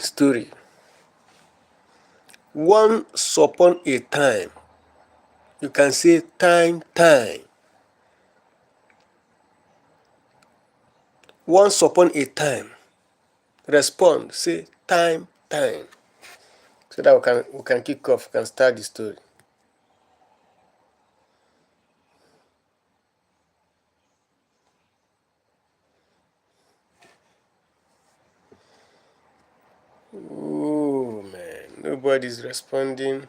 Story. Once upon a time. You can say time. Once upon a time. Respond. Say time. So that we can kick off. We can start the story. Oh man, nobody's responding.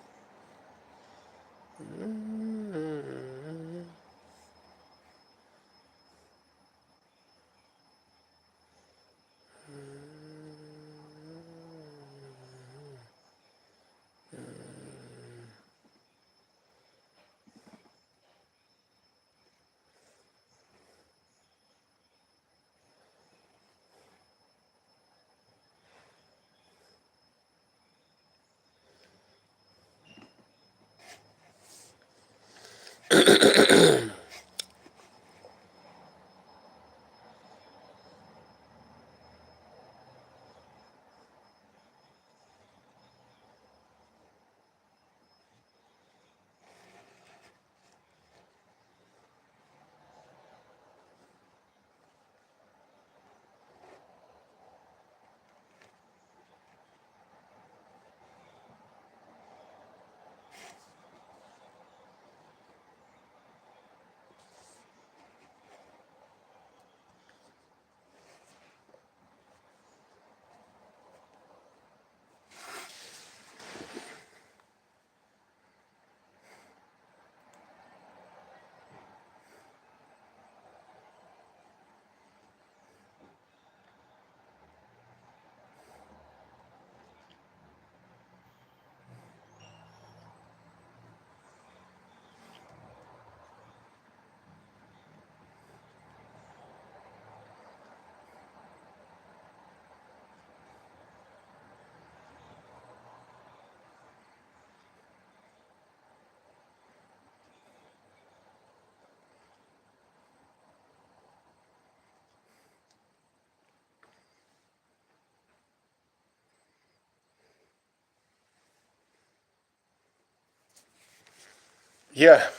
Yeah.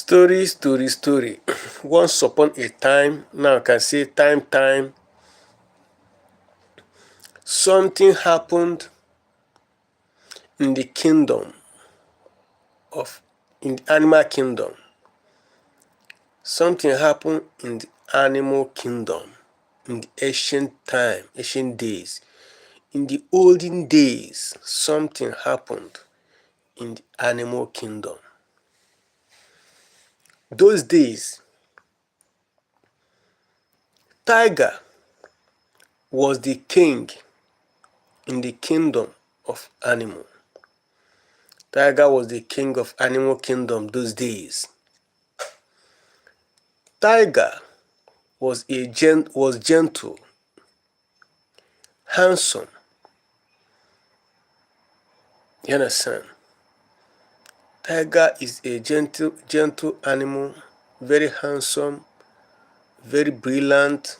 Story. Once upon a time, now I can say time, something happened in the kingdom in the animal kingdom. Something happened in the animal kingdom in the ancient days. In the olden days, something happened in the animal kingdom. Those days, tiger was the king in the kingdom of animal. Tiger was the king of animal kingdom those days. Tiger was gentle, handsome. You understand? Tiger is a gentle animal, very handsome, very brilliant,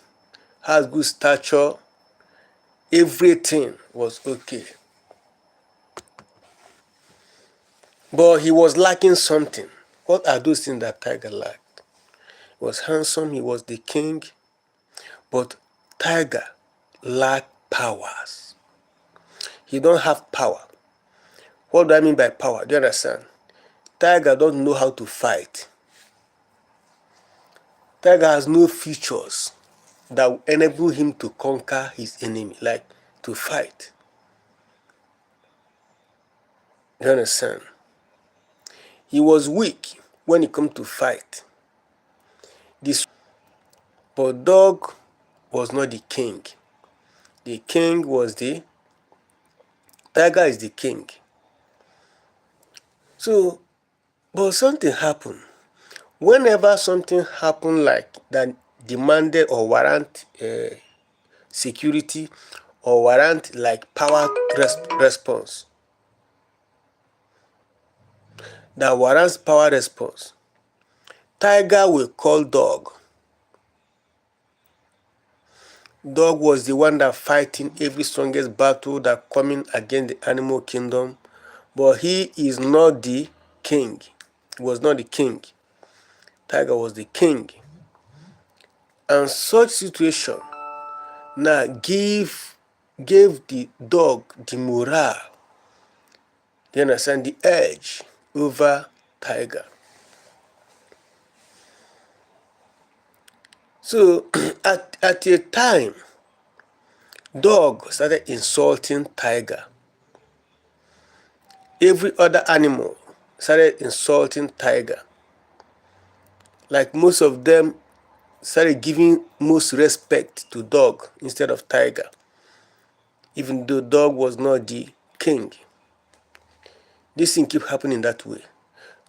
has good stature. Everything was okay. But he was lacking something. What are those things that Tiger lacked? He was handsome, he was the king, but Tiger lacked powers. He don't have power. What do I mean by power? Do you understand? Tiger don't know how to fight. Tiger has no features that will enable him to conquer his enemy, like to fight. You understand? He was weak when it comes to fight. But dog was not the king. The king was Tiger is the king. So, but something happened. Whenever something happened like that demanded or warrant security or warrant like power response, that warrants power response, Tiger will call dog. Dog was the one that fighting every strongest battle that coming against the animal kingdom, but he is not the king. He was not the king. Tiger was the king. And such situation now gave the dog the morale, you understand, the edge over Tiger. So at a time, dog started insulting Tiger. Every other animal started insulting Tiger. Like most of them started giving most respect to dog instead of Tiger, even though dog was not the king. This thing keep happening that way.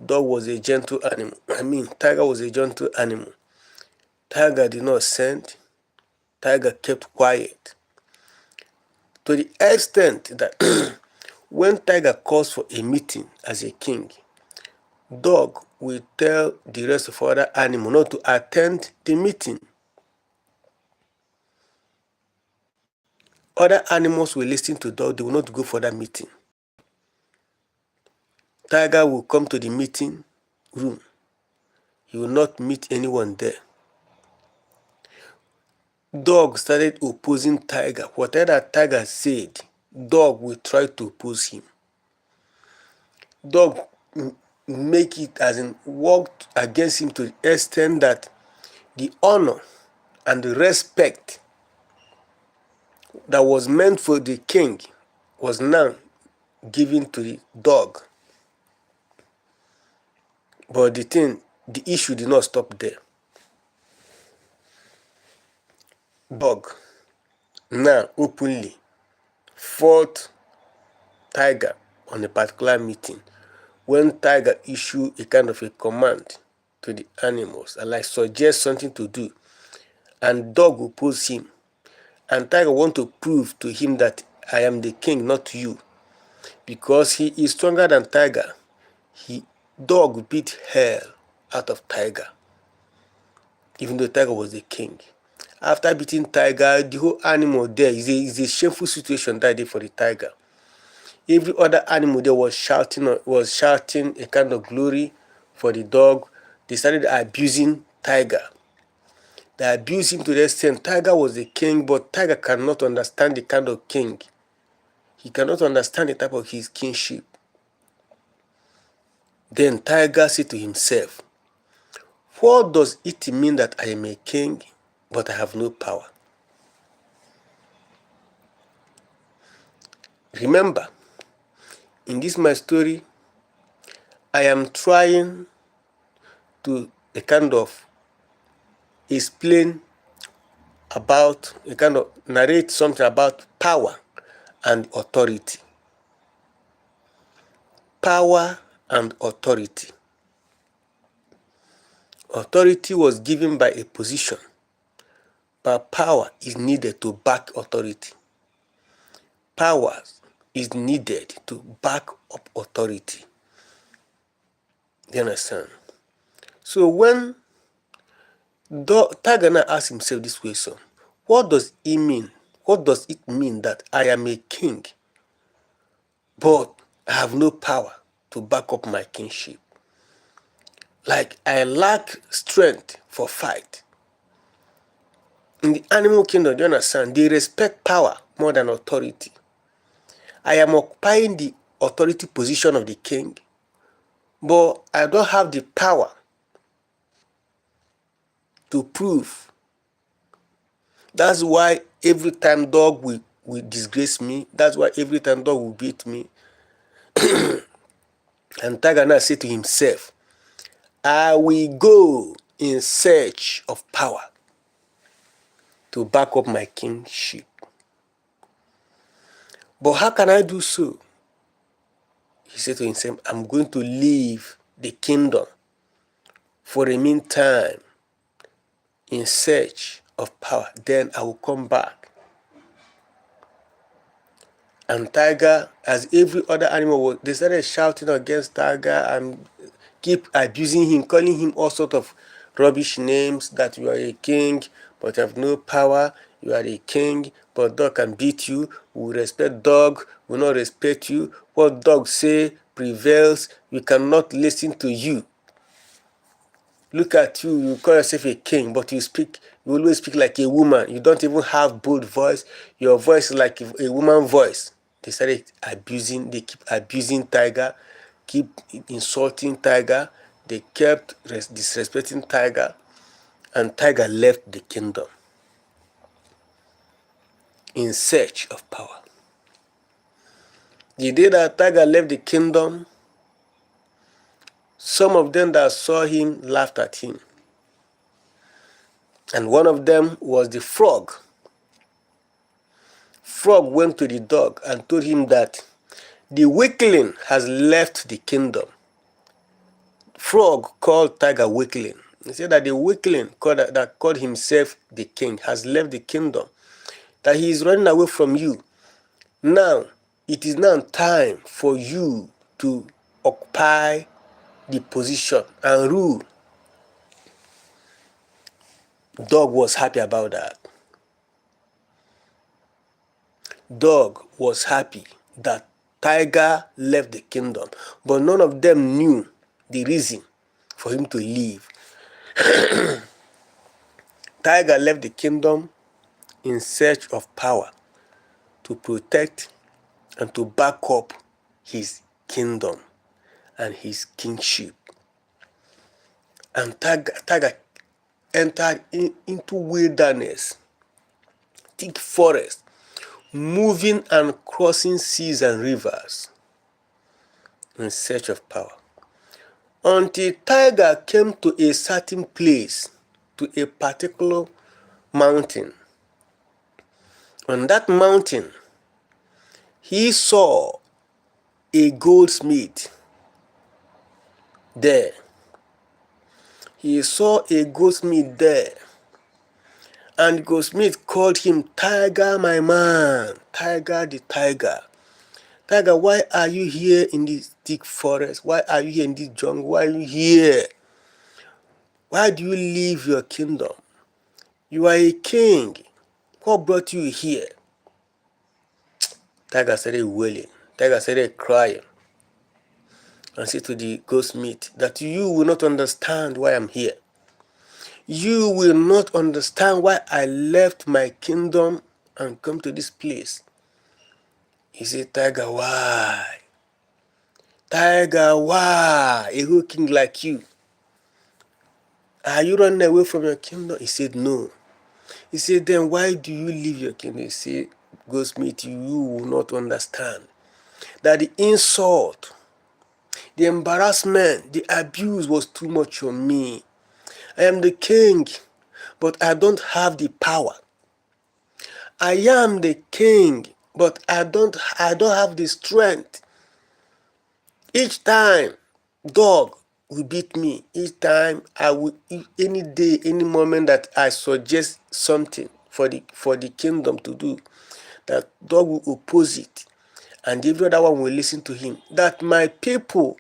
Dog was a gentle animal. Tiger was a gentle animal. Tiger did not send. Tiger kept quiet. To the extent that when Tiger calls for a meeting as a king, dog will tell the rest of other animals not to attend the meeting. Other animals will listen to dog, they will not go for that meeting. Tiger will come to the meeting room. He will not meet anyone there. Dog started opposing Tiger. Whatever Tiger said, dog will try to oppose him. Dog make it as in worked against him to the extent that the honor and the respect that was meant for the king was now given to the dog. But the issue did not stop there. Dog now openly fought Tiger on a particular meeting when Tiger issued a kind of a command to the animals and like suggest something to do, and dog opposed him, and Tiger want to prove to him that I am the king, not you, because he is stronger than Tiger. Dog beat hell out of Tiger, even though Tiger was the king. After beating Tiger, the whole animal there is a shameful situation that day for the Tiger. Every other animal there was shouting a kind of glory for the dog. they started abusing Tiger. They abused him to the extent Tiger was the king, but Tiger cannot understand the kind of king. He cannot understand the type of his kingship. Then Tiger said to himself, what does it mean that I am a king, but I have no power? Remember, in this my story, I am trying to explain about, narrate something about power and authority. Power and authority. Authority was given by a position, but power is needed to back authority. Power is needed to back up authority. Do you understand? So when Tiger now asked himself this question, what does it mean? What does it mean that I am a king, but I have no power to back up my kingship? Like I lack strength for fight. In the animal kingdom, do you understand? They respect power more than authority. I am occupying the authority position of the king, but I don't have the power to prove. That's why every time dog will disgrace me. That's why every time dog will beat me. And Tiger now said to himself, I will go in search of power to back up my kingship. But how can I do so? He said to himself, I'm going to leave the kingdom for a meantime in search of power. Then I will come back. And Tiger, as every other animal, they started shouting against Tiger and keep abusing him, calling him all sorts of rubbish names, that you are a king, but you have no power. You are a king, but dog can beat you. We respect dog, we will not respect you. What dog say prevails. We cannot listen to you. Look at you, you call yourself a king, but you always speak like a woman. You don't even have bold voice. Your voice is like a woman voice. They started abusing, they keep abusing Tiger, keep insulting Tiger. They kept disrespecting Tiger, and Tiger left the kingdom in search of power. The day that Tiger left the kingdom, some of them that saw him laughed at him. And one of them was the frog. Frog went to the dog and told him that the weakling has left the kingdom. Frog called Tiger weakling. He said that the weakling that called himself the king has left the kingdom, that he is running away from you. Now, it is now time for you to occupy the position and rule. Dog was happy about that. Dog was happy that Tiger left the kingdom, but none of them knew the reason for him to leave. Tiger left the kingdom in search of power to protect and to back up his kingdom and his kingship. And Tiger entered into wilderness, thick forest, moving and crossing seas and rivers in search of power, until Tiger came to a certain place, to a particular mountain. On that mountain, he saw a goldsmith there. He saw a goldsmith there. And the goldsmith called him, Tiger, my man, Tiger the tiger. Tiger, why are you here in this thick forest? Why are you here in this jungle? Why are you here? Why do you leave your kingdom? You are a king. What brought you here? Tiger started wailing. Tiger started crying. and said to the goldsmith that you will not understand why I'm here. You will not understand why I left my kingdom and come to this place. He said, Tiger, why? Tiger, why? A whole king like you. Are you running away from your kingdom? He said, no. He said, then why do you leave your kingdom? He said, goldsmith, you will not understand that the insult, the embarrassment, the abuse was too much on me. I am the king, but I don't have the power. I am the king, but I don't have the strength. Each time, dog will beat me. Each time, any day, any moment that I suggest something for the kingdom to do, that dog will oppose it, and every other one will listen to him. That my people,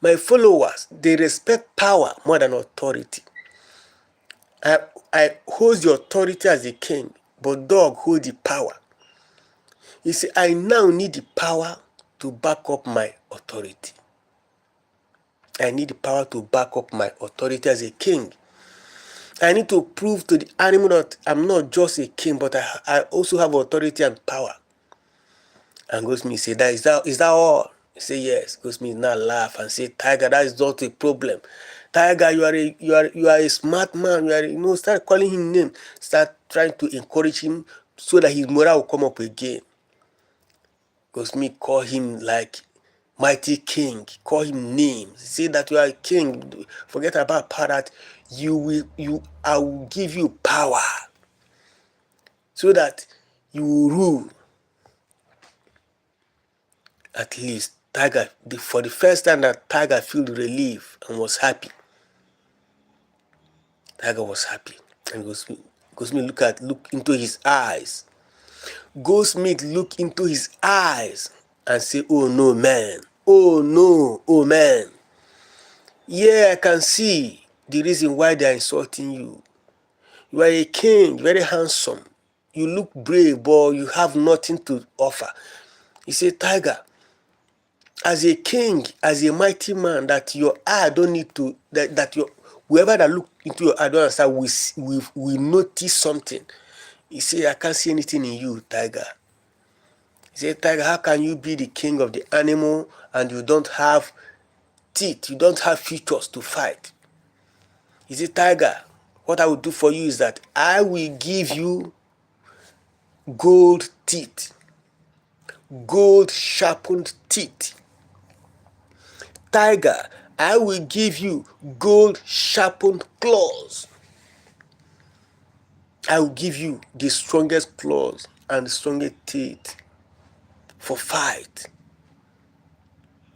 my followers, they respect power more than authority. I hold the authority as a king, but dog hold the power. You see, I now need the power to back up my authority. I need the power to back up my authority as a king. I need to prove to the animal that I'm not just a king, but I also have authority and power. And Goldsmith said, is that all? He said, yes. Goldsmith now laugh and say, Tiger, that is not a problem. Tiger, you are a smart man. Start calling him name. Start trying to encourage him so that his morale will come up again. Goldsmith call him like mighty king, call him names. Say that you are a king. Forget about power. That I will give you power so that you will rule. At least Tiger, for the first time that Tiger felt relief and was happy. Tiger was happy. And Goldsmith look into his eyes. Goldsmith look into his eyes and say, oh no, man. Oh no, oh man. Yeah, I can see the reason why they are insulting you. You are a king, very handsome. You look brave, but you have nothing to offer. He said, Tiger, as a king, as a mighty man, that your eye don't need to, that your, whoever that look into your eye don't understand, we notice something. He said, I can't see anything in you, Tiger. He said, Tiger, how can you be the king of the animal and you don't have teeth, you don't have features to fight? He said, Tiger, what I will do for you is that I will give you gold teeth, gold sharpened teeth. Tiger, I will give you gold sharpened claws. I will give you the strongest claws and the strongest teeth for fight.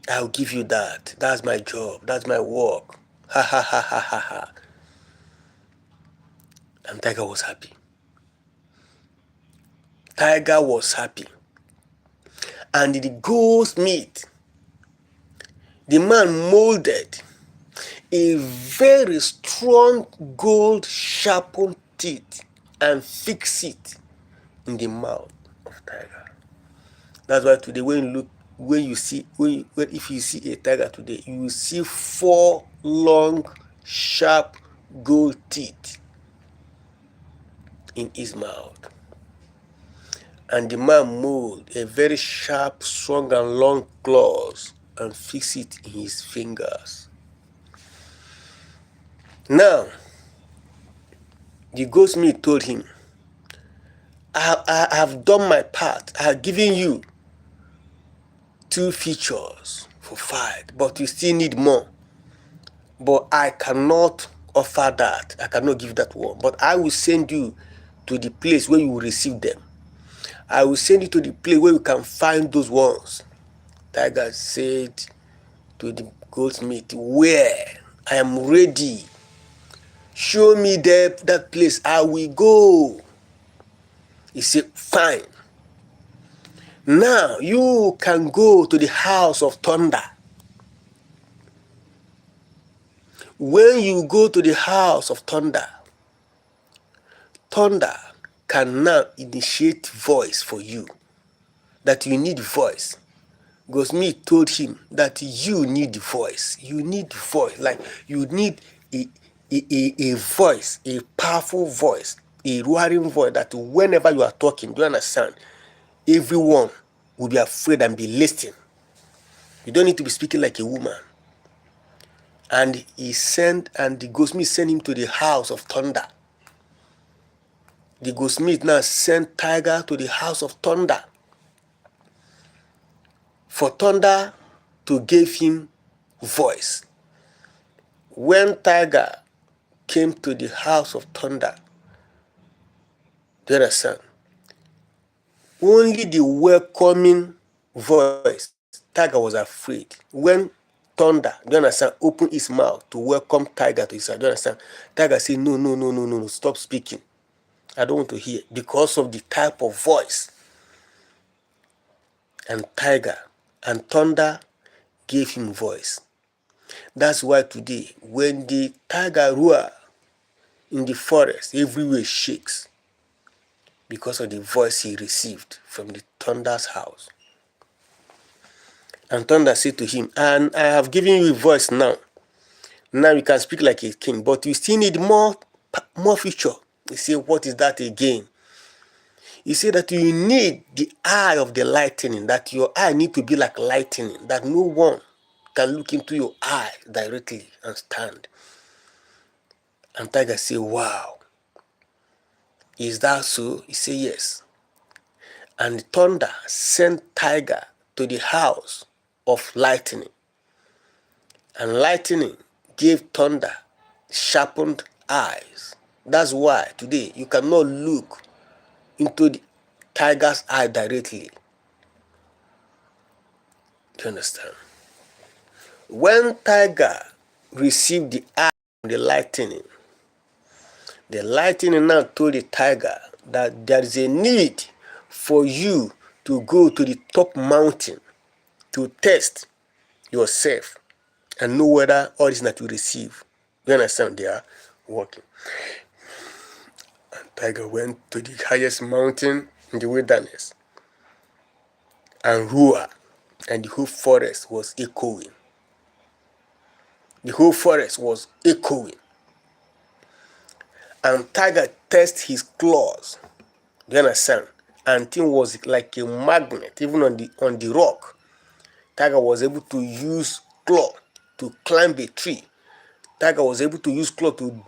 I will give you that. That's my job. That's my work. Ha ha ha ha ha ha. And Tiger was happy. Tiger was happy. And the goldsmith, the man molded a very strong gold sharpened teeth and fixed it in the mouth of Tiger. That's why today if you see a tiger today, you will see 4 long, sharp gold teeth in his mouth. And the man molded a very sharp, strong, and long claws and fixed it in his fingers. Now, the goldsmith told him, I have done my part. I have given you 2 features for fight, but you still need more. But I cannot offer that. I cannot give that one. But I will send you to the place where you will receive them. I will send you to the place where you can find those ones. Tiger said to the goldsmith, where? I am ready. Show me that place. I will go. He said, fine. Now you can go to the house of thunder. When you go to the house of thunder, thunder can now initiate voice for you. That you need voice. Goldsmith told him that you need the voice. You need the voice. Like you need a voice, a powerful voice, a roaring voice that whenever you are talking, do you understand? Everyone will be afraid and be listening. You don't need to be speaking like a woman. And the goldsmith sent him to the house of thunder. The goldsmith now sent Tiger to the house of thunder for thunder to give him voice. When Tiger came to the house of thunder, do you understand? Only the welcoming voice, Tiger was afraid. When thunder, do you understand, opened his mouth to welcome Tiger to his side, do you understand? Tiger said, no, no, no, no, no, no, stop speaking. I don't want to hear, because of the type of voice. And Tiger and thunder gave him voice. That's why today, when the tiger roar in the forest, everywhere shakes because of the voice he received from the thunder's house. And thunder said to him, and I have given you a voice now. Now you can speak like a king, but you still need more feature. He said, what is that again? He said that you need the eye of the lightning, that your eye need to be like lightning, that no one can look into your eye directly and stand. And Tiger said, wow, is that so? He said, yes. And thunder sent Tiger to the house of lightning. And lightning gave thunder sharpened eyes. That's why today you cannot look into the tiger's eye directly. Do you understand? When Tiger received the eye from the lightning now told the tiger that there is a need for you to go to the top mountain to test yourself and know whether all this that you receive, you understand, they are working. And Tiger went to the highest mountain in the wilderness and roared, and the whole forest was echoing. The whole forest was echoing. And Tiger tested his claws, do you understand? And thing was like a magnet, even on the rock. Tiger was able to use claw to climb a tree. Tiger was able to use claw to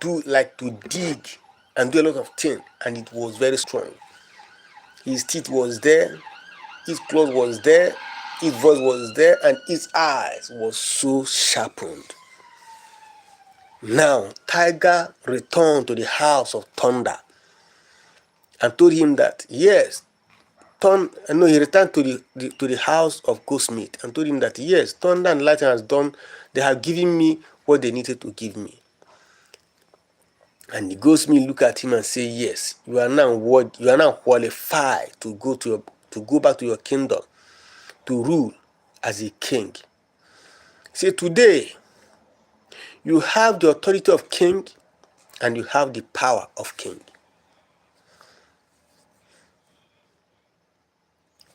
dig and do a lot of things, and it was very strong. His teeth was there, his claws was there, his voice was there, and his eyes was so sharpened. Now Tiger returned to the house of thunder and told him that yes, he returned to the house of goldsmith and told him that yes, thunder and lightning has done. They have given me what they needed to give me. And the goldsmith looked at him and said, yes, you are now qualified to go back to your kingdom, to rule as a king. Say today, you have the authority of king and you have the power of king.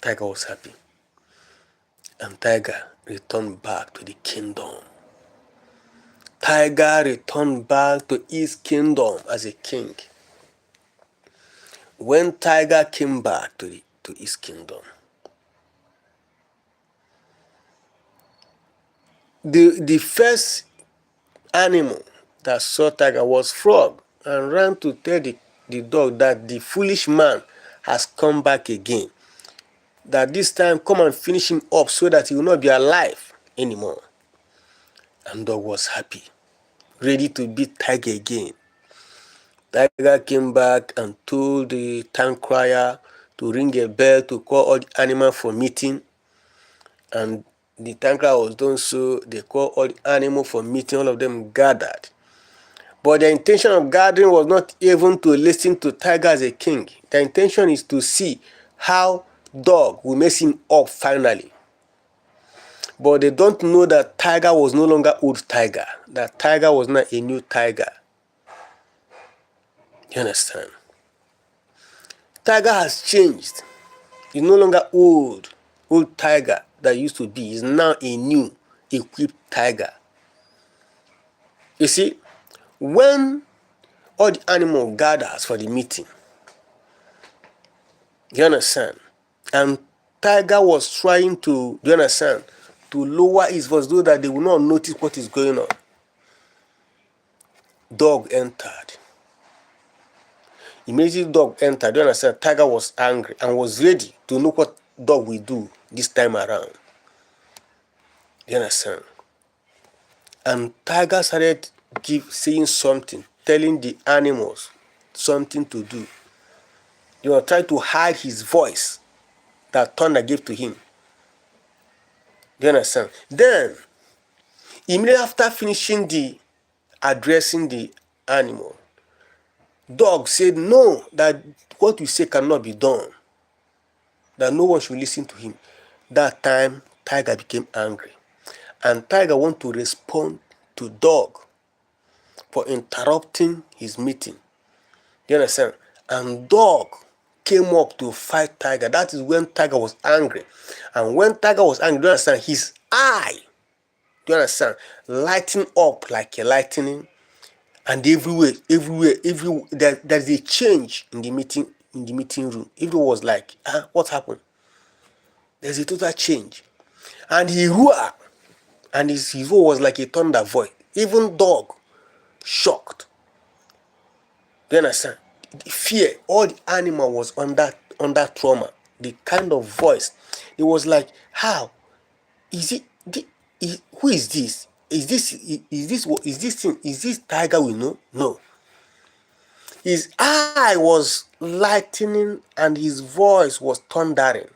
Tiger was happy. And Tiger returned back to the kingdom. Tiger returned back to his kingdom as a king. When Tiger came back to his kingdom, the first animal that saw Tiger was frog and ran to tell the dog that the foolish man has come back again. That this time come and finish him up so that he will not be alive anymore. And dog was happy, ready to beat Tiger again. Tiger came back and told the town crier to ring a bell to call all the animals for meeting. And the town crier was done so. They called all the animals for meeting. All of them gathered. But the intention of gathering was not even to listen to Tiger as a king. The intention is to see how dog will mess him up finally. But they don't know that Tiger was no longer old Tiger. That Tiger was not a new Tiger. You understand? Tiger has changed. He's no longer old Tiger that used to be is now a new equipped tiger. You see, when all the animal gathers for the meeting, you understand, and tiger was trying to, you understand, to lower his voice so that they will not notice what is going on. Dog entered. Immediately dog entered, you understand, tiger was angry and was ready to know what dog will do this time around. You understand? And tiger started saying something, telling the animals something to do. Trying to hide his voice that thunder gave to him. You understand? Then, immediately after finishing the addressing the animal, dog said no, that what we say cannot be done, that no one should listen to him. That time, tiger became angry, and tiger want to respond to dog for interrupting his meeting. You understand? And dog came up to fight tiger. That is when tiger was angry. And when tiger was angry, you understand, his eye, you understand, lighting up like a lightning, and everywhere, there's a change in the meeting room. Everyone was like, what happened? There's a total change. And he roared, and his roar was like a thunder voice. Even dog shocked. You understand? The fear, all the animal was under trauma. The kind of voice, it was like, how is it? Who is this? Is this tiger we know? No. His eye was lightening and his voice was thundering.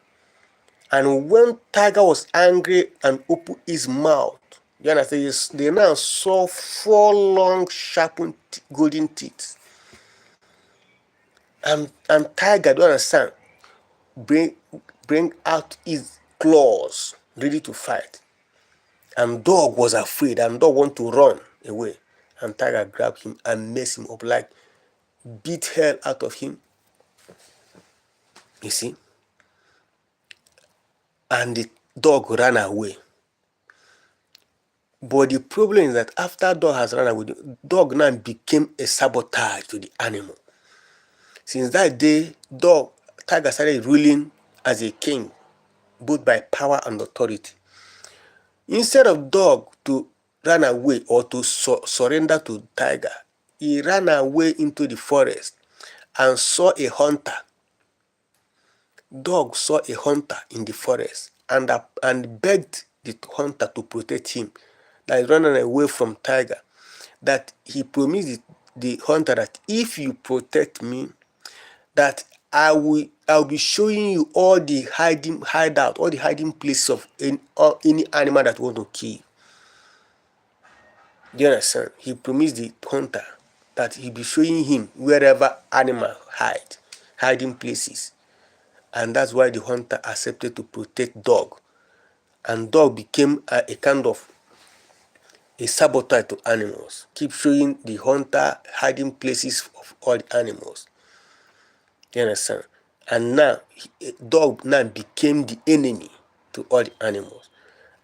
And when tiger was angry and opened his mouth, you understand, they now saw 4 long sharpened golden teeth. And tiger, do you understand, bring out his claws ready to fight. And dog was afraid, and dog want to run away. And tiger grabbed him and messed him up, like beat hell out of him. You see? And the dog ran away. But the problem is that after dog has run away, the dog now became a sabotage to the animal. Since that day, tiger started ruling as a king, both by power and authority. Instead of dog to run away or to surrender to tiger, he ran away into the forest and saw a hunter. Dog saw a hunter in the forest and begged the hunter to protect him, that is running away from tiger. That he promised the hunter that if you protect me, that I'll be showing you all the hiding places of any animal that want to kill. Do you understand? He promised the hunter that he'll be showing him wherever animal hiding places. And that's why the hunter accepted to protect dog. And dog became a kind of a sabotage to animals. Keep showing the hunter hiding places of all the animals. You understand? And now, dog now became the enemy to all the animals.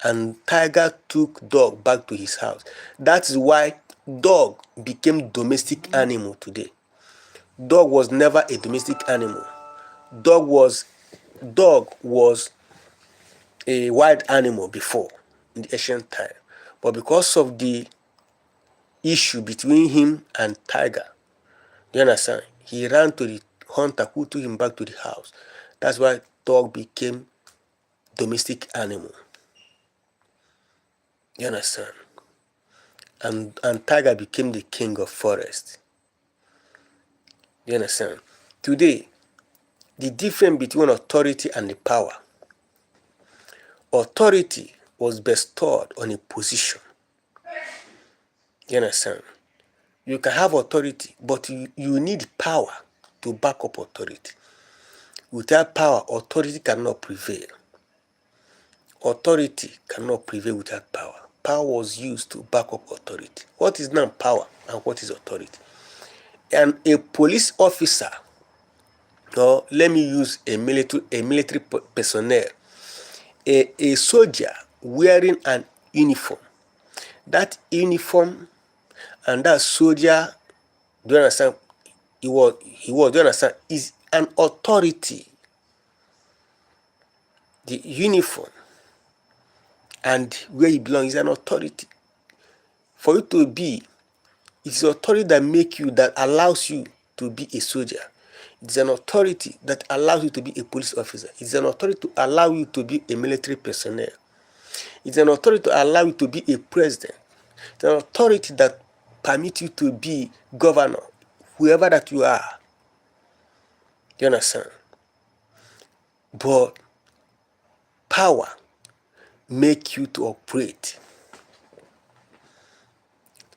And tiger took dog back to his house. That's why dog became domestic animal today. Dog was never a domestic animal. Dog was a wild animal before, in the ancient time. But because of the issue between him and tiger, you understand, he ran to the hunter who took him back to the house. That's why dog became domestic animal. You understand? And tiger became the king of forest. You understand? Today, the difference between authority and the power. Authority was bestowed on a position. You understand? You can have authority, but you need power to back up authority. Without power, authority cannot prevail. Authority cannot prevail without power. Power was used to back up authority. What is now power and what is authority? And a police officer, or let me use a military personnel, a soldier wearing an uniform. That uniform and that soldier, do you understand? He was, do you understand? Is an authority. The uniform and where he belongs is an authority. For you to be, it's authority that make you, that allows you to be a soldier. It's an authority that allows you to be a police officer. It's an authority to allow you to be a military personnel. It's an authority to allow you to be a president. It's an authority that permits you to be governor, whoever that you are. You understand? But power make you to operate.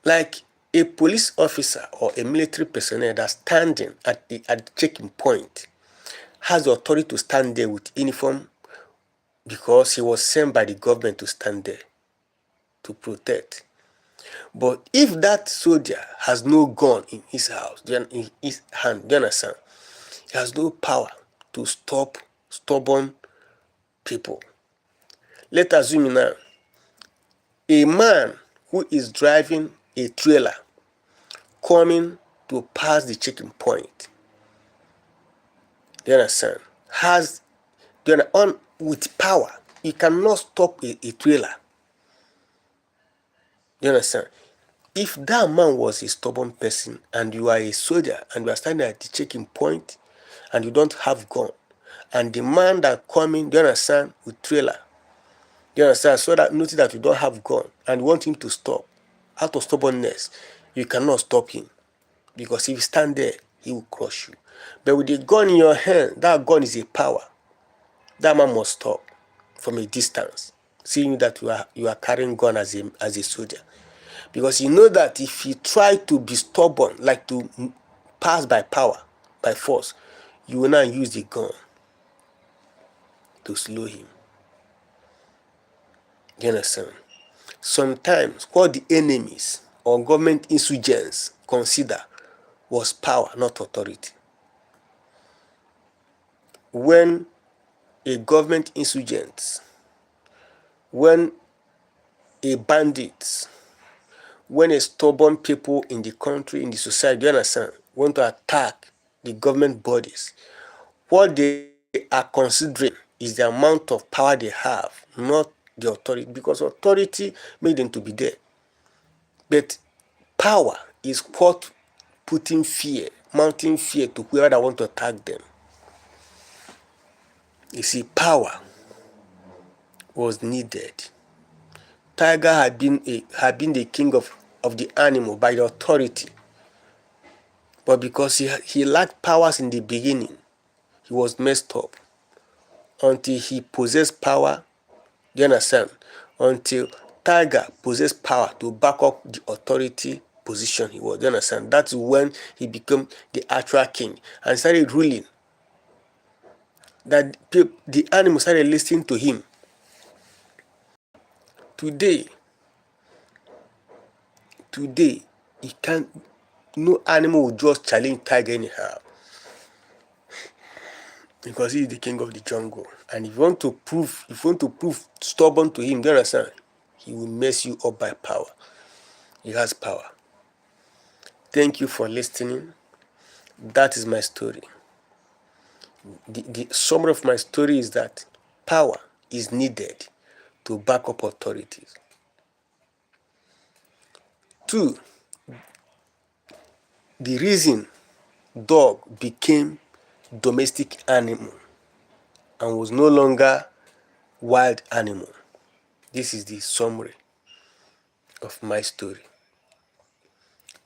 Like a police officer or a military personnel that's standing at the checking point has the authority to stand there with uniform because he was sent by the government to stand there to protect. But if that soldier has no gun in his house, in his hand, do you understand? He has no power to stop stubborn people. Let's assume now a man who is driving a trailer coming to pass the checking point, do you understand? Has on with power, he cannot stop a trailer. Do you understand? If that man was a stubborn person and you are a soldier and you are standing at the checking point and you don't have gun, and the man that coming, do you understand, with trailer, do you understand, so that notice that you don't have gun and you want him to stop, out of stubbornness, you cannot stop him because if you stand there, he will crush you. But with the gun in your hand, that gun is a power. That man must stop from a distance, seeing that you are carrying gun as a soldier. Because you know that if you try to be stubborn, like to pass by power, by force, you will not use the gun to slow him. You understand? Sometimes what the enemies or government insurgents consider was power, not authority. When a government insurgent, when a bandit, when a stubborn people in the country, in the society, you understand, want to attack the government bodies, what they are considering is the amount of power they have, not the authority, because authority made them to be there. But power is what putting fear, mounting fear to whoever that want to attack them. You see, power was needed. Tiger had been the king of the animal by the authority. But because he lacked powers in the beginning, he was messed up. Until he possessed power, do you understand? Until Tiger possessed power to back up the authority position he was. Do you understand? That's when he became the actual king and started ruling. That the animals started listening to him. Today, he can't. No animal will just challenge Tiger anyhow, because he is the king of the jungle. And if you want to prove stubborn to him, do you understand? He will mess you up by power. He has power. Thank you for listening. That is my story. The summary of my story is that power is needed to back up authorities. 2, the reason dog became domestic animal and was no longer wild animal. This is the summary of my story.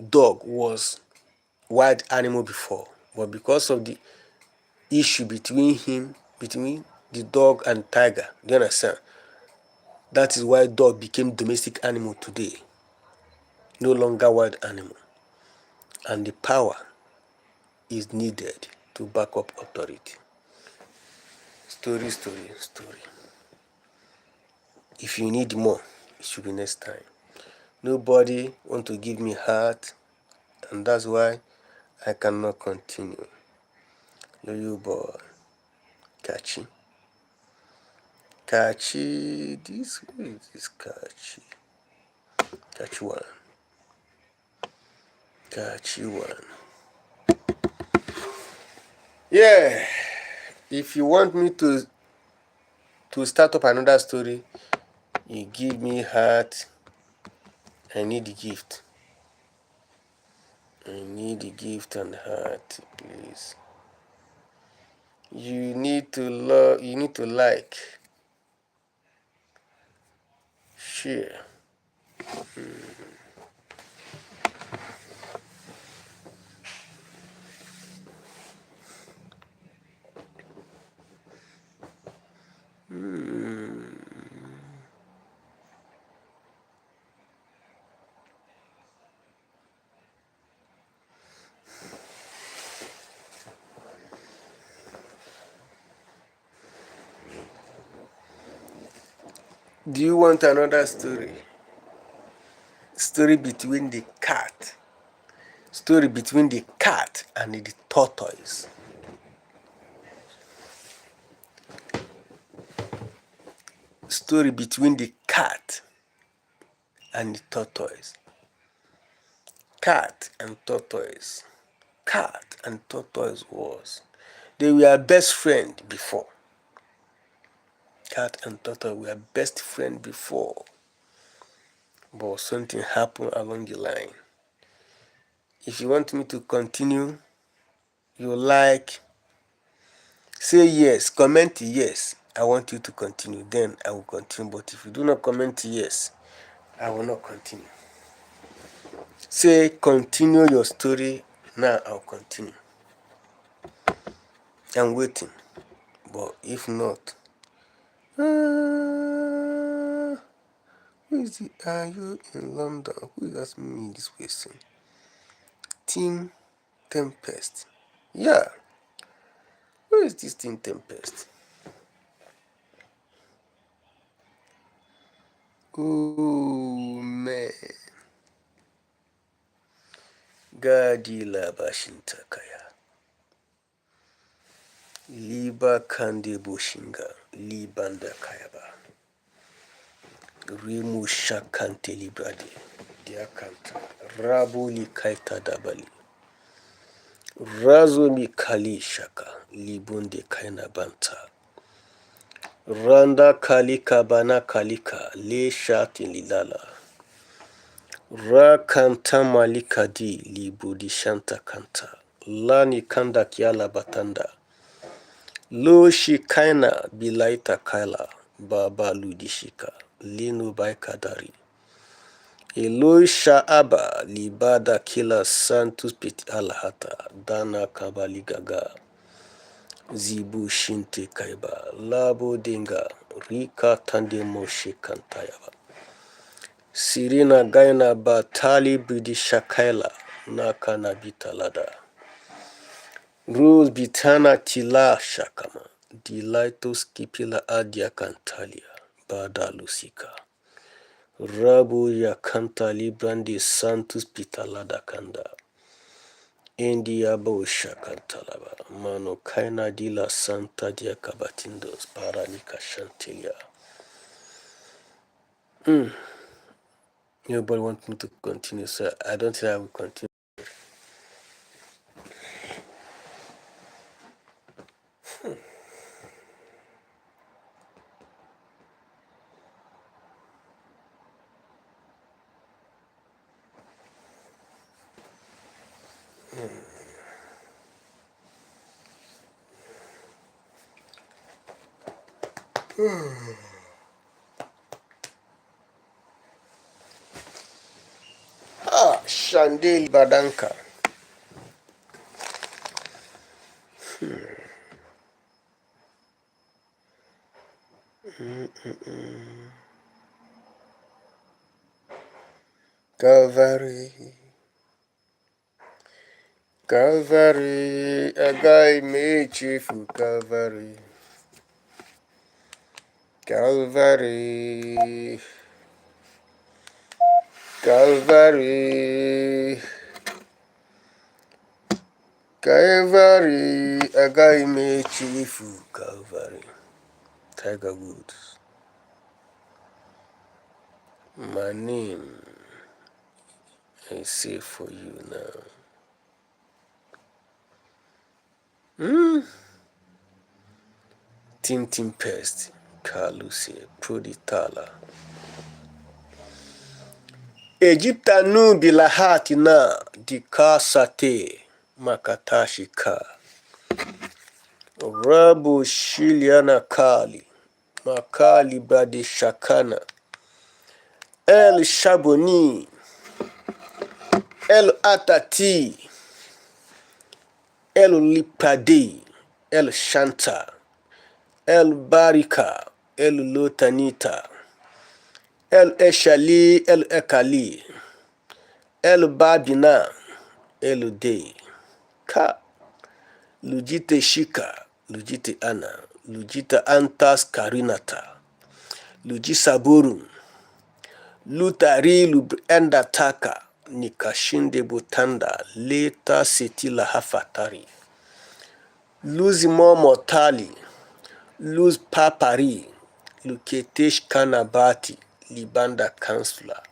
Dog was wild animal before, but because of the issue between the dog and tiger, do you understand? That is why dog became domestic animal today, no longer wild animal. And the power is needed to back up authority. Story. If you need more, it should be next time. Nobody want to give me heart, and that's why I cannot continue. Little boy, catchy. Kachi. Who is this Kachi? Kachi one. Kachi one. Yeah. If you want me to start up another story, you give me heart. I need the gift. I need the gift and heart, please. You need to love. You need to like, share. Do you want another story? Story between the cat. Story between the cat and the tortoise. Story between the cat and the tortoise. Cat and tortoise. Cat and tortoise was. They were best friend before. Cat and tortoise were best friend before. But something happened along the line. If you want me to continue, you like, say yes, comment yes. I want you to continue, then I will continue. But if you do not comment yes, I will not continue. Say continue your story, now I'll continue. I'm waiting. But if not, who is it? Are you in London? Who is asking me this question? Team Tempest. Yeah. Who is this Team Tempest? Oh man. Gadi Labashintakaya. Liba Kande Boshinga. Libanda Kayaba. Rimu Shakante Libradi. Diakanta. Rabuli Kaita Dabali. Razomi Kali Shaka. Libunde Kaina Banta. Randa Kalika Bana Kalika. Le Shati Lilala. Ra Kanta Malika Di Libudi Shanta Kanta. Lani Kanda Kiala Batanda. Lo Shikaina Bilaita Kaila. Baba Ludishika. Linu Baikadari. Eloi Sha'aba Libada Kila Santus Pit Alhata Dana Kabali Gaga Zibu Shinte Kaiba Labo Dinga Rika Tande Moshe Kantayaba Sirina Gaina Batali Bidishakaila Nakana Bitalada Rose Bitana Tila Shakama Dilaitos Kipila Adia Kantalia Bada Lusika Rabu ya kanta librandi santus pitalada kanda. India bo shakantalaba. Mano kaina dila santa dia kabatindos paranika shantilia. Nobody wants me to continue, so I don't think I will continue. Shandeli Badanka. Calvary, Calvary, a guy made chief Calvary. Calvary, Calvary, Calvary, a guy made chief Calvary. Tiger Woods. My name I say for you now. Tintin Pest, Kalusi, Proditala. Egypta nu bilahati na dikasate makatashika. Rabu Shiliana Kali, Makali Badi Shakana, El Shaboni, El Atati, El Lipadi, El Shanta, El Barika, El Lotanita, El Eshali, El Ekali, El Babina, El Dei, Ka, Lujite Shika, Lujite Ana, Lujita Antas Karinata, Luji Saburu, Lutari Lubrenda Taka, Nikashinde Butanda, Leta Setila Hafatari, Luzimo Mortali, Luz Papari, Luketesh Kanabati, Libanda Kansula,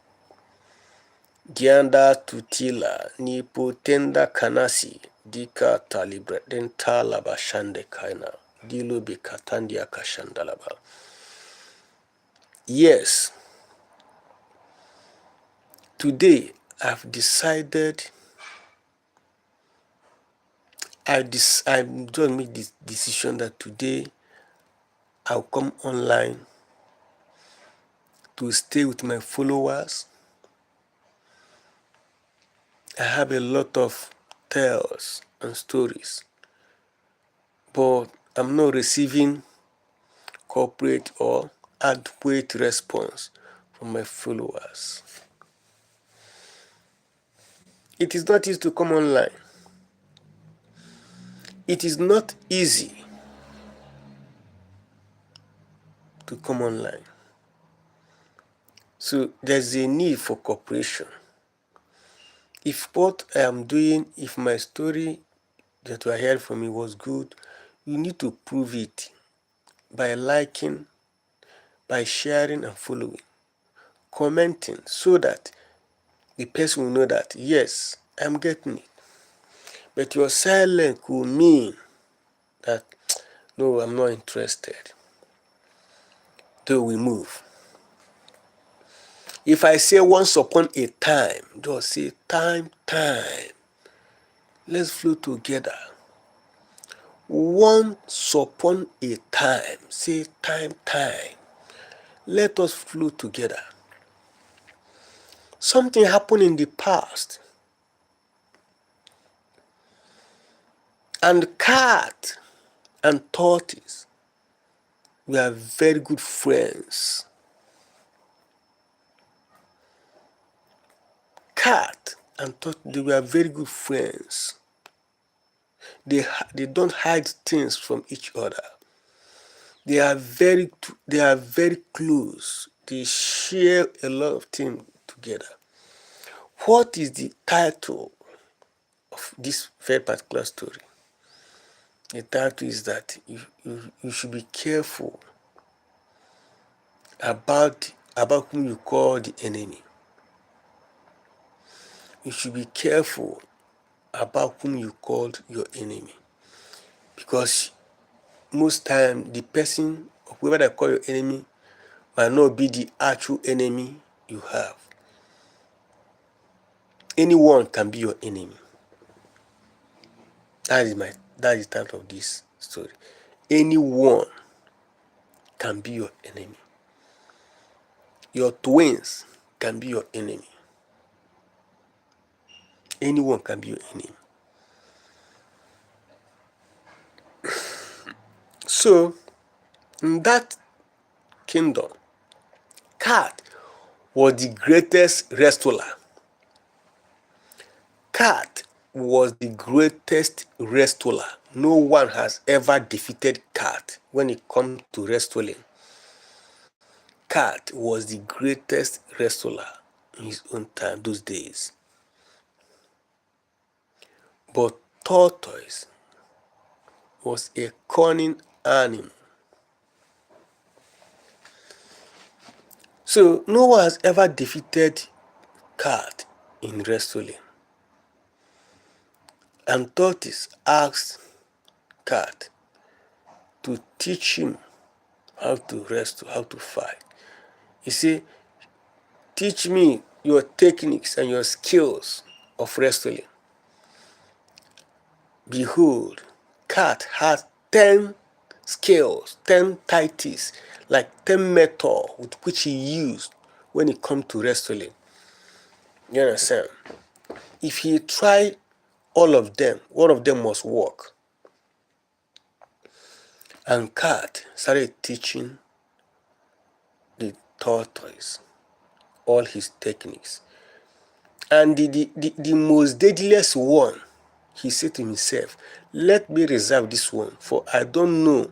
Gianda Tutila, Nipotenda Kanasi, Dika Talibredenta Labashande Kaina, Dilo Bekatandia Kashandalaba. Yes, today I've decided, I'm just make this decision that today I'll come online to stay with my followers. I have a lot of tales and stories, but I'm not receiving corporate or adequate response from my followers. It is not easy to come online. It is not easy to come online. So there's a need for cooperation. If what I am doing, if my story that you are hearing from me was good, you need to prove it by liking, by sharing and following, commenting, so that the person will know that, yes, I'm getting it. But your silence could mean that, no, I'm not interested. Then we move. If I say once upon a time, just say time. Let's flow together. Once upon a time, say time. Let us flow together. Something happened in the past, and cat and tortoise were very good friends. Cat and tortoise, they were very good friends. They don't hide things from each other. They are very close. They share a lot of things together. What is the title of this very particular story? The title is that you should be careful about whom you call the enemy. You should be careful about whom you called your enemy, because most time the person, whoever they call your enemy, might not be the actual enemy you have. Anyone can be your enemy. That is the title of this story. Anyone can be your enemy. Your twins can be your enemy. Anyone can be your enemy. So, in that kingdom, cat was the greatest wrestler. Cat was the greatest wrestler. No one has ever defeated Cat when it comes to wrestling. Cat was the greatest wrestler in his own time, those days. But tortoise was a cunning animal. So no one has ever defeated cat in wrestling. And tortoise asked cat to teach him how to wrestle, how to fight. He said, teach me your techniques and your skills of wrestling. Behold, cat has 10 skills, 10 tactics, like 10 methods with which he used when it comes to wrestling. You understand? If he tried all of them, one of them must work. And cat started teaching the tortoise all his techniques. And the most deadliest one, he said to himself, let me reserve this one, for I don't know,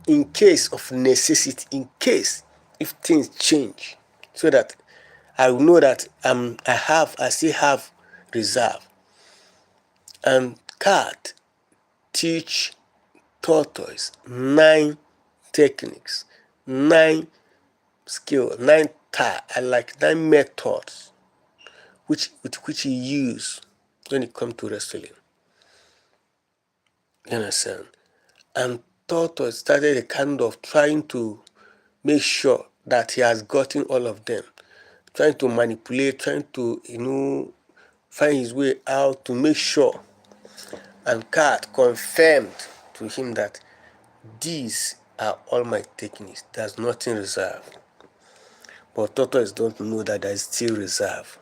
in case of necessity, in case if things change, so that I will know that I still have reserve. And cat teach tortoise 9 techniques, 9 skills, 9 methods with which he use when it comes to wrestling. You understand? And tortoise started a kind of trying to make sure that he has gotten all of them, trying to manipulate, trying to find his way out to make sure. And cat confirmed to him that these are all my techniques. There's nothing reserved. But tortoise don't know that there is still reserve.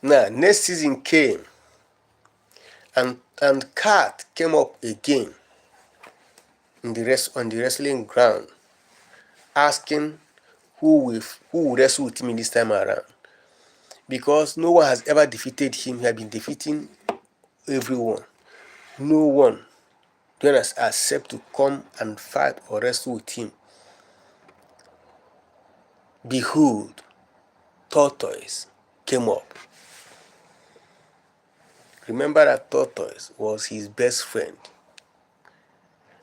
Now, next season came, and cat came up again on the wrestling ground, asking who will wrestle with him this time around. Because no one has ever defeated him. He has been defeating everyone. No one does accept to come and fight or wrestle with him. Behold, tortoise came up. Remember that tortoise was his best friend,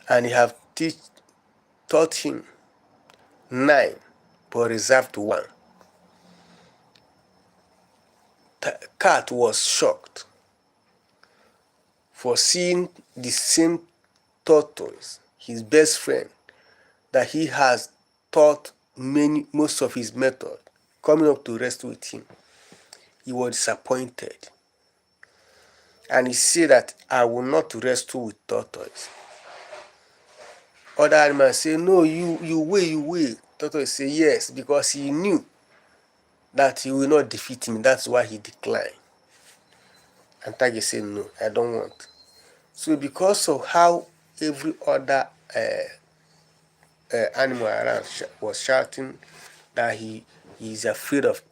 and he have taught him 9, but reserved 1. Cat was shocked for seeing the same tortoise, his best friend, that he has taught most of his method, coming up to wrestle with him. He was disappointed. And he said that I will not wrestle with tortoise. Other animals say, no, you will. Tortoise say yes, because he knew that he will not defeat him. That's why he declined. And Tiger said, no, I don't want. So because of how every other animal around was shouting that he is afraid of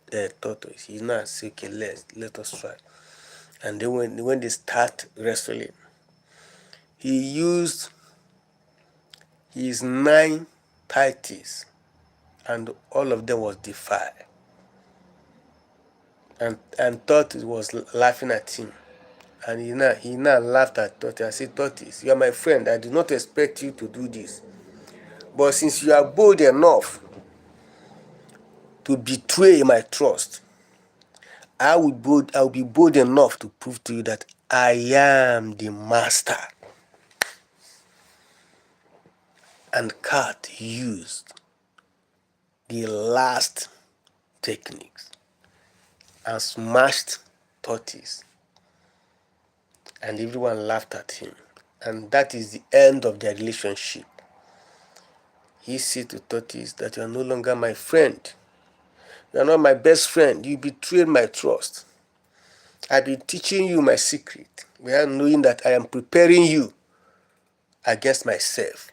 tortoise, he now said, okay, let us try. And then when they start wrestling, he used his 9 tactics, and all of them was defied. And Tortoise was laughing at him. And he now laughed at Tortoise. I said, Tortoise, you are my friend. I do not expect you to do this. But since you are bold enough to betray my trust, I will be bold enough to prove to you that I am the master. And Cat used the last techniques and smashed Tortoise. And everyone laughed at him. And that is the end of their relationship. He said to Tortoise that you are no longer my friend. You are not my best friend. You betrayed my trust. I've been teaching you my secret without knowing that I am preparing you against myself.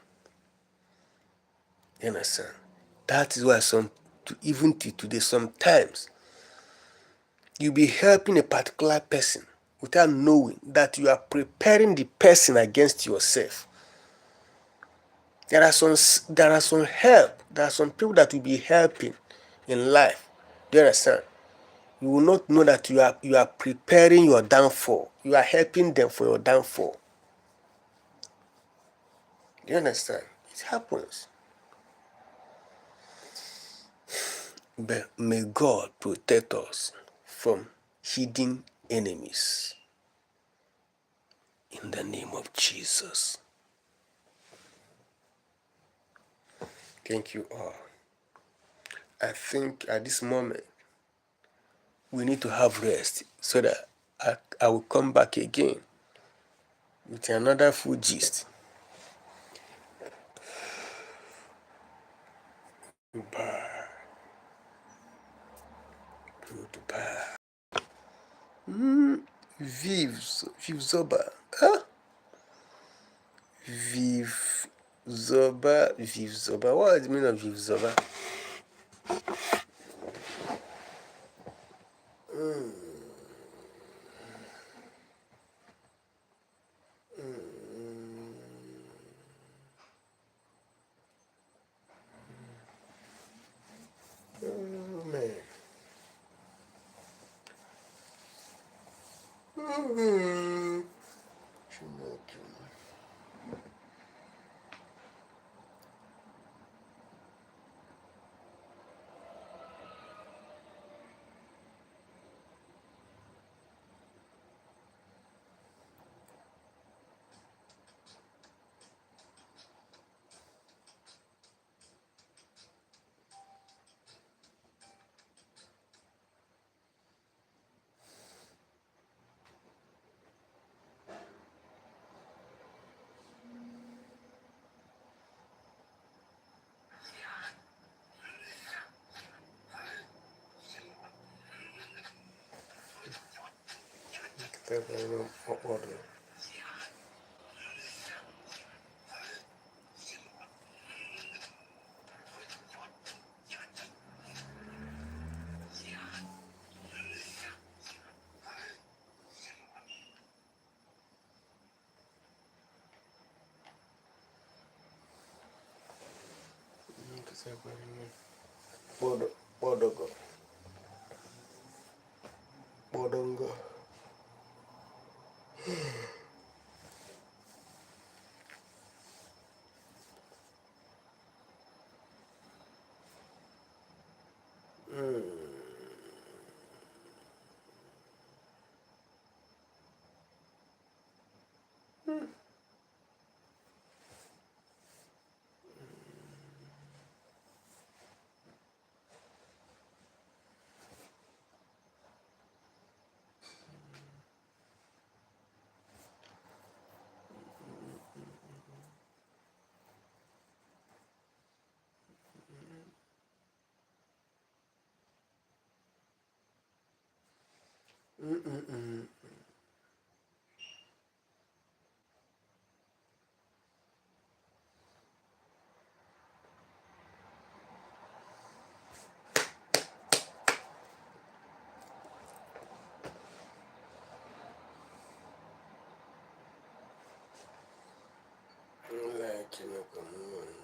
You understand? That is why even till today, sometimes you'll be helping a particular person without knowing that you are preparing the person against yourself. There are some help. There are some people that will be helping in life. Do you understand? You will not know that you are preparing your downfall. You are helping them for your downfall. Do you understand? It happens. But may God protect us from hidden enemies. In the name of Jesus. Thank you all. I think at this moment, we need to have rest so that I will come back again with another full gist. Goodbye. Goodbye. Vive Zoba. Huh? Vive Zoba. Vive Zoba. What is the meaning of Vive Zoba? Oh, man. Order. Bodogo. Bodongo. Like, you know, come on.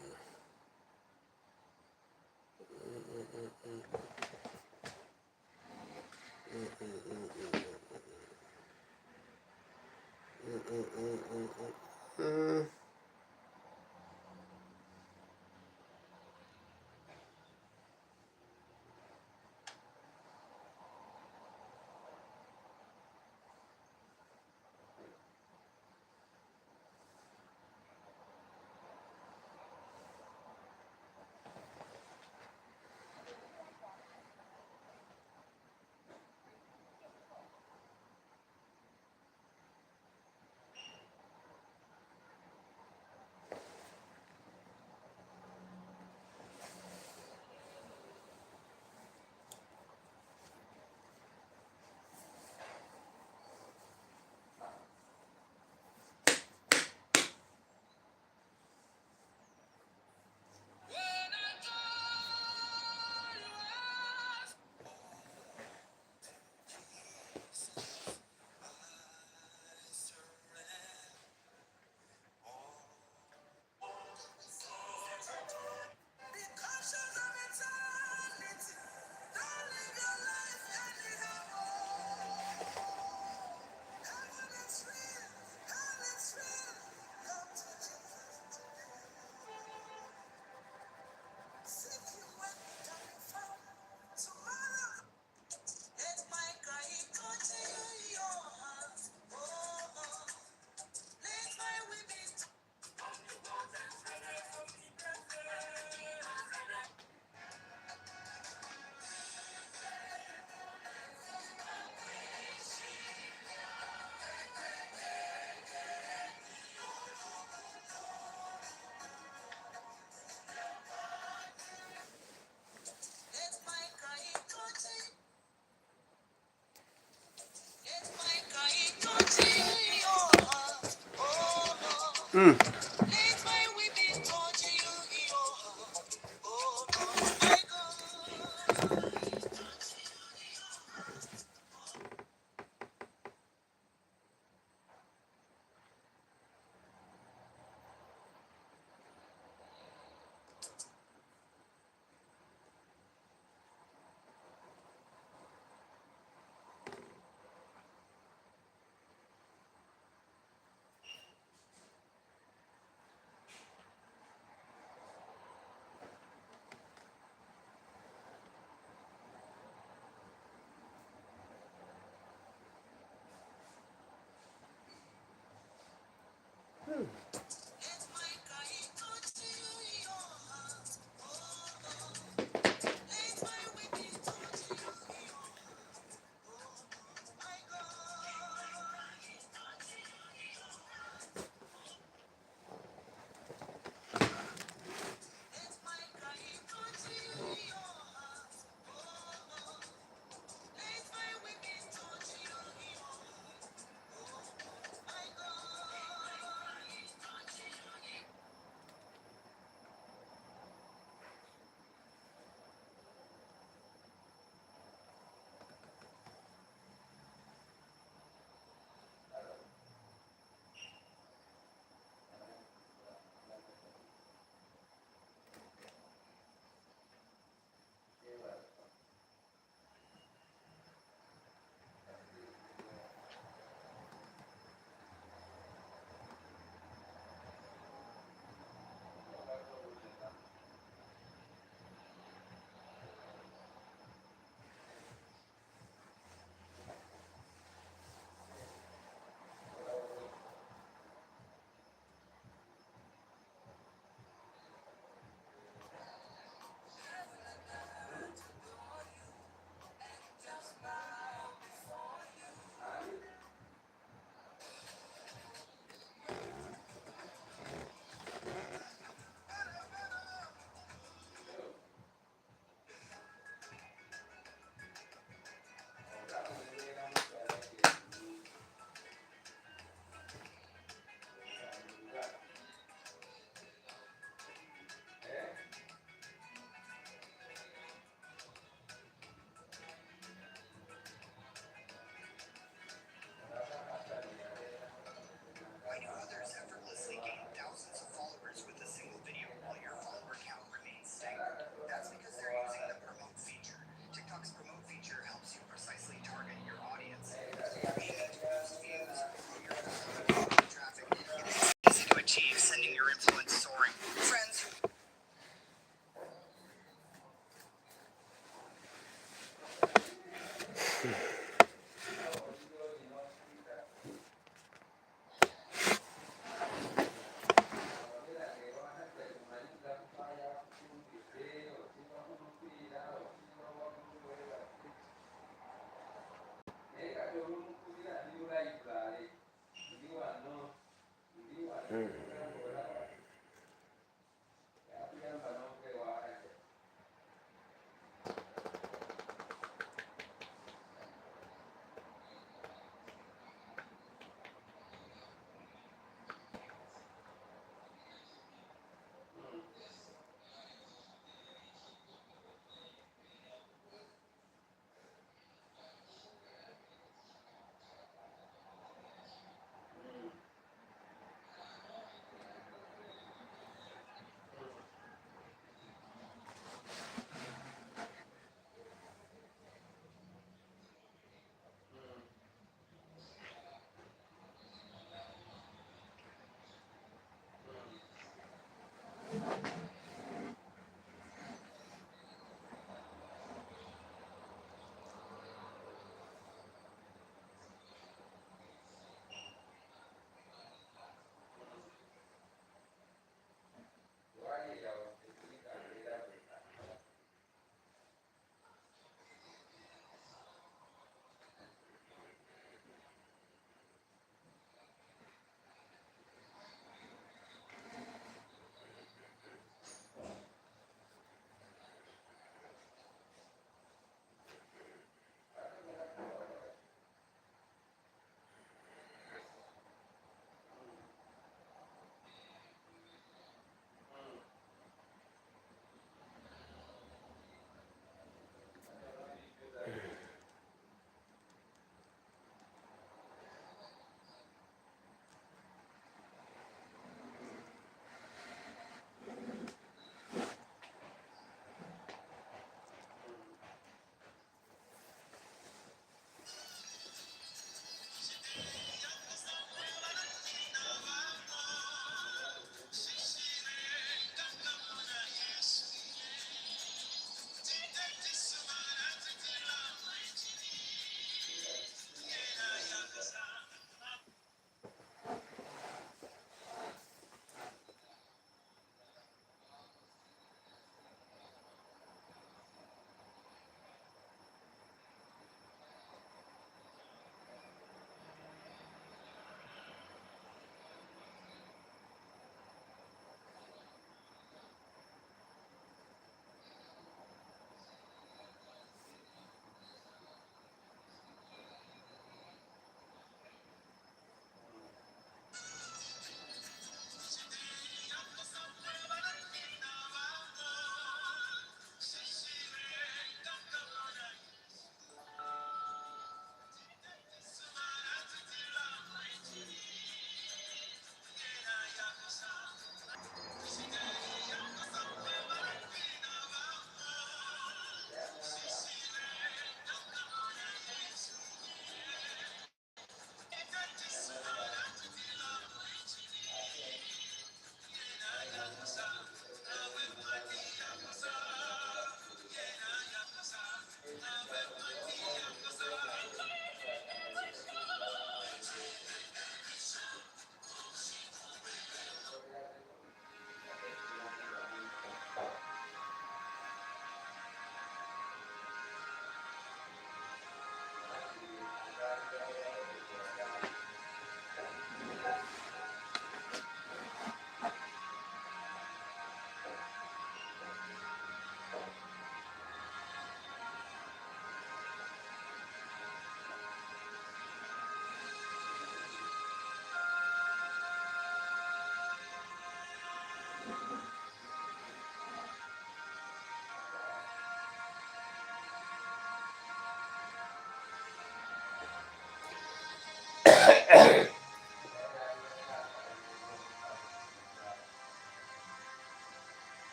Mm.